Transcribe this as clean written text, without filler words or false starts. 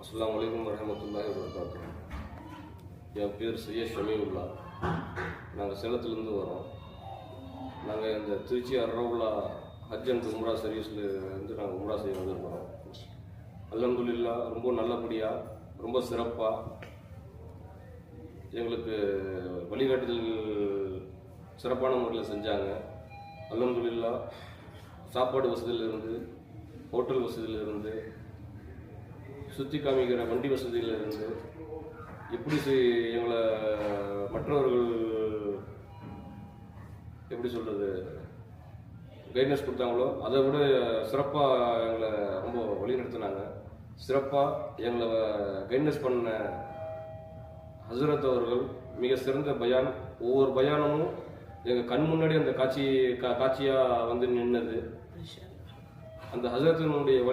அஸ்ஸலாமு அலைக்கும் வரஹ்மத்துல்லாஹி வபரகாத்துஹு. என் பேர் சையத் ஷமீஉல்லா. நாங்கள் சேலத்துலேருந்து வரோம். நாங்கள் இந்த திருச்சி அரவுலா ஹஜ் அண்ட் உம்ரா சர்வீஸில் இருந்து நாங்கள் உம்ரா செய்ய வந்திருக்கிறோம். அல்ஹம்துலில்லாஹ் ரொம்ப நல்லபடியாக ரொம்ப சிறப்பாக எங்களுக்கு வழிகாட்டுதல் சிறப்பான முறையில் செஞ்சாங்க. அல்ஹம்துலில்லாஹ் சாப்பாடு வசதியிலிருந்து, ஹோட்டல் வசதியிலிருந்து, சுற்றி காமிக்கிற வண்டி வசதியிலிருந்து, எப்படி எங்களை மற்றவர்கள் எப்படி சொல்கிறது கைட்னஸ் கொடுத்தாங்களோ அதை விட சிறப்பாக எங்களை ரொம்ப வழிநடத்தினாங்க. சிறப்பாக எங்களை கைட்னஸ் பண்ண ஹசரத் அவர்கள் மிக சிறந்த பயான். ஒவ்வொரு பயானமும் எங்கள் கண் முன்னாடி அந்த காட்சியாக வந்து நின்னது. அந்த ஹசரத்தினுடைய வழி